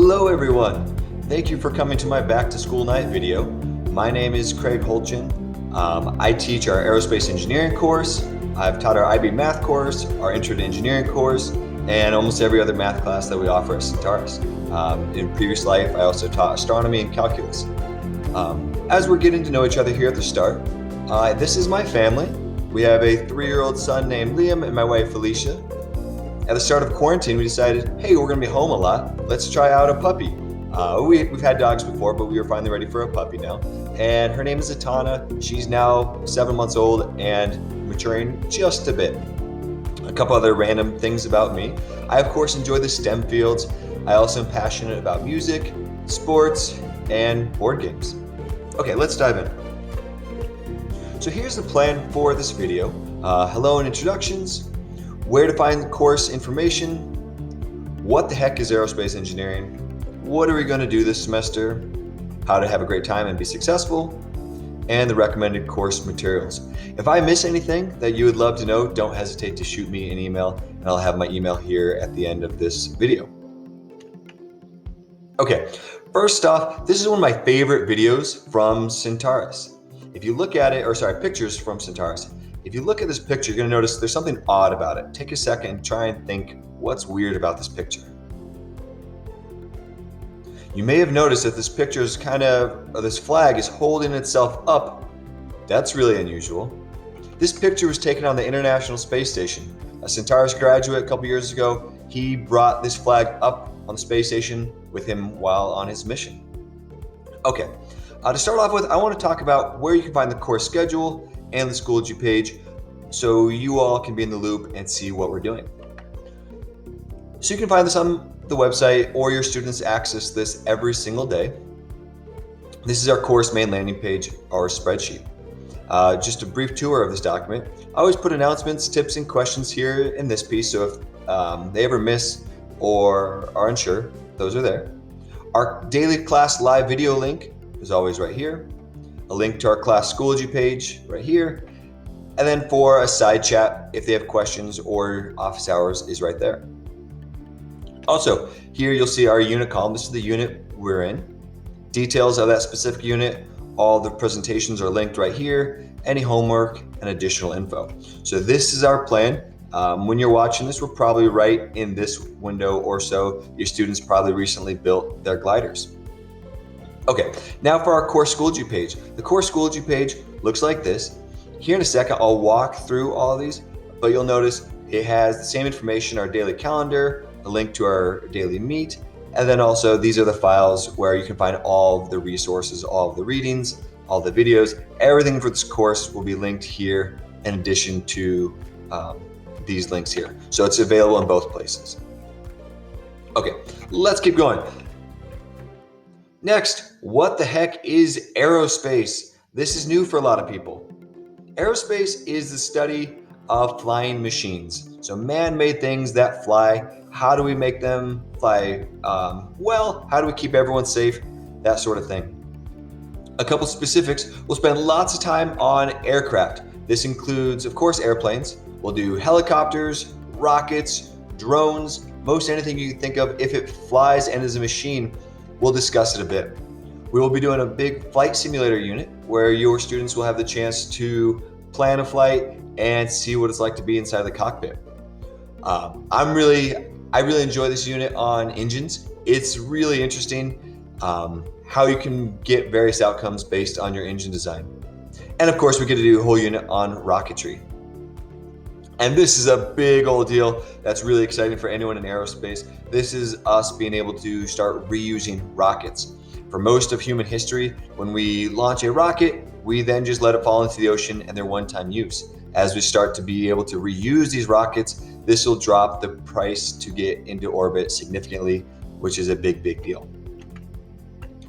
Hello everyone! Thank you for coming to my back to school night video. My name is Craig Holchin. I teach our aerospace engineering course. I've taught our IB math course, our intro to engineering course, and almost every other math class that we offer at Centaurus. In previous life, I also taught astronomy and calculus. As we're getting to know each other here at the start, this is my family. We have a 3-year-old son named Liam and my wife Felicia. At the start of quarantine, we decided, hey, we're gonna be home a lot. Let's try out a puppy. We've had dogs before, but we were finally ready for a puppy now. And her name is Atana. She's now 7 months old and maturing just a bit. A couple other random things about me. I, of course, enjoy the STEM fields. I also am passionate about music, sports, and board games. Okay, let's dive in. So here's the plan for this video. Hello and introductions. Where to find course information, what the heck is aerospace engineering, what are we going to do this semester, how to have a great time and be successful, and the recommended course materials. If I miss anything that you would love to know, don't hesitate to shoot me an email, and I'll have my email here at the end of this video. Okay, first off, this is one of my favorite videos from Centaurus. If you look at it, pictures from Centaurus. If you look at this picture, you're going to notice there's something odd about it. Take a second and try and think what's weird about this picture. You may have noticed that this picture is this flag is holding itself up. That's really unusual. This picture was taken on the International Space Station. A Centaurus graduate a couple years ago, he brought this flag up on the space station with him while on his mission. Okay, to start off with, I want to talk about where you can find the course schedule and the Schoology page so you all can be in the loop and see what we're doing. So you can find this on the website or your students access this every single day. This is our course main landing page, our spreadsheet. Just a brief tour of this document. I always put announcements, tips, and questions here in this piece, so if they ever miss or are unsure, those are there. Our daily class live video link is always right here. A link to our class Schoology page right here. And then for a side chat, if they have questions or office hours, is right there. Also, here you'll see our unit column. This is the unit we're in. Details of that specific unit, all the presentations are linked right here, any homework and additional info. So this is our plan. When you're watching this, we're probably right in this window or so. Your students probably recently built their gliders. Okay, now for our course Schoology page. The course Schoology page looks like this. Here in a second, I'll walk through all of these, but you'll notice it has the same information, our daily calendar, a link to our daily meet, and then also these are the files where you can find all of the resources, all of the readings, all the videos. Everything for this course will be linked here in addition to these links here. So it's available in both places. Okay, let's keep going. Next, what the heck is aerospace? This is new for a lot of people. Aerospace is the study of flying machines. So man-made things that fly. How do we make them fly well? How do we keep everyone safe? That sort of thing. A couple specifics, we'll spend lots of time on aircraft. This includes, of course, airplanes. We'll do helicopters, rockets, drones, most anything you can think of. If it flies and is a machine, we'll discuss it a bit. We will be doing a big flight simulator unit where your students will have the chance to plan a flight and see what it's like to be inside the cockpit. I really enjoy this unit on engines. It's really interesting how you can get various outcomes based on your engine design. And of course, we get to do a whole unit on rocketry. And this is a big old deal that's really exciting for anyone in aerospace. This is us being able to start reusing rockets. For most of human history, when we launch a rocket, we then just let it fall into the ocean and they're one-time use. As we start to be able to reuse these rockets, this will drop the price to get into orbit significantly, which is a big, big deal.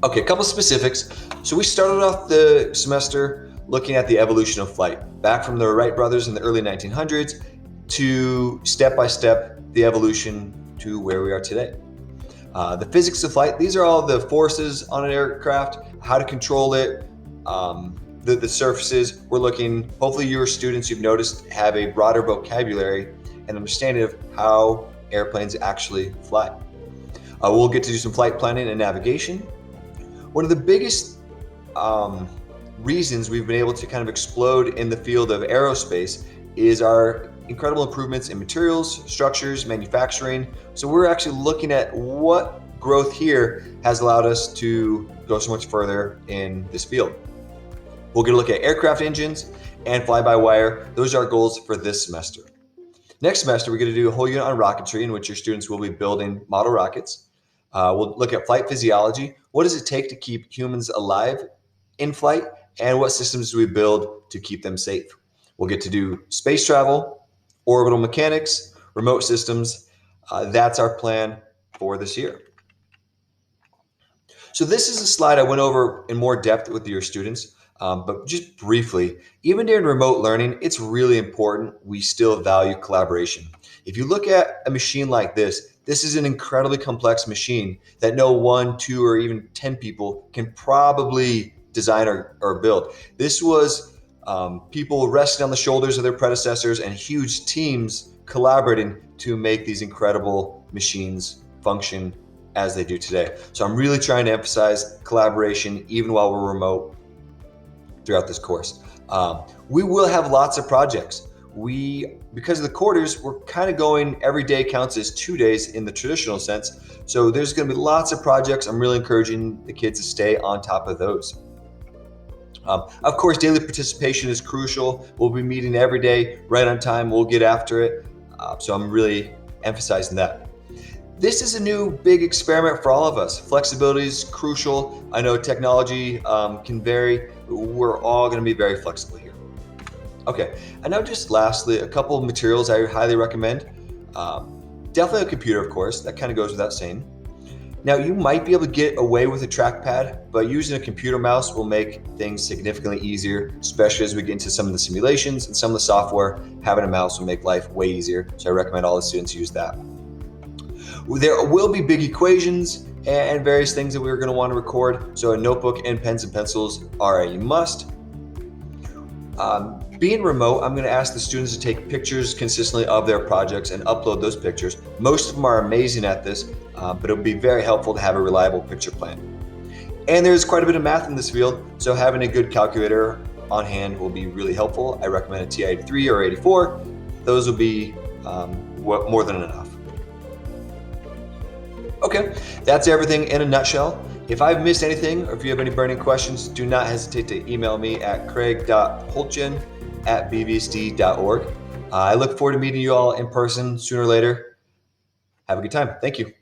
Okay, a couple specifics. So we started off the semester looking at the evolution of flight, back from the Wright brothers in the early 1900s to step-by-step the evolution to where we are today. The physics of flight, these are all the forces on an aircraft, how to control it, the surfaces. We're looking, hopefully your students, you've noticed, have a broader vocabulary and understanding of how airplanes actually fly. We'll get to do some flight planning and navigation. One of the biggest reasons we've been able to kind of explode in the field of aerospace is our incredible improvements in materials, structures, manufacturing. So we're actually looking at what growth here has allowed us to go so much further in this field. We'll get a look at aircraft engines and fly-by-wire. Those are our goals for this semester. Next semester, we're going to do a whole unit on rocketry, in which your students will be building model rockets. We'll look at flight physiology. What does it take to keep humans alive in flight? And what systems do we build to keep them safe? We'll get to do space travel, orbital mechanics, remote systems. That's our plan for this year. So this is a slide I went over in more depth with your students, but just briefly, even during remote learning, it's really important we still value collaboration. If you look at a machine like this is an incredibly complex machine that no 1, 2, or even 10 people can probably design or build. This was people resting on the shoulders of their predecessors and huge teams collaborating to make these incredible machines function as they do today. So I'm really trying to emphasize collaboration even while we're remote throughout this course. We will have lots of projects. Because of the quarters, we're kind of going every day counts as 2 days in the traditional sense. So there's going to be lots of projects. I'm really encouraging the kids to stay on top of those. Of course, daily participation is crucial. We'll be meeting every day right on time. We'll get after it. So I'm really emphasizing that. This is a new big experiment for all of us. Flexibility is crucial. I know technology can vary. We're all going to be very flexible here. Okay, and now just lastly, a couple of materials I highly recommend. Definitely a computer, of course. That kind of goes without saying. Now, you might be able to get away with a trackpad, but using a computer mouse will make things significantly easier, especially as we get into some of the simulations and some of the software. Having a mouse will make life way easier, so I recommend all the students use that. There will be big equations and various things that we're going to want to record, so a notebook and pens and pencils are a must. Being remote, I'm going to ask the students to take pictures consistently of their projects and upload those pictures. Most of them are amazing at this, but it'll be very helpful to have a reliable picture plan. And there's quite a bit of math in this field, so having a good calculator on hand will be really helpful. I recommend a TI-83 or 84. Those will be more than enough. Okay, that's everything in a nutshell. If I've missed anything, or if you have any burning questions, do not hesitate to email me at craig.holtgen@bvsd.org. I look forward to meeting you all in person sooner or later. Have a good time. Thank you.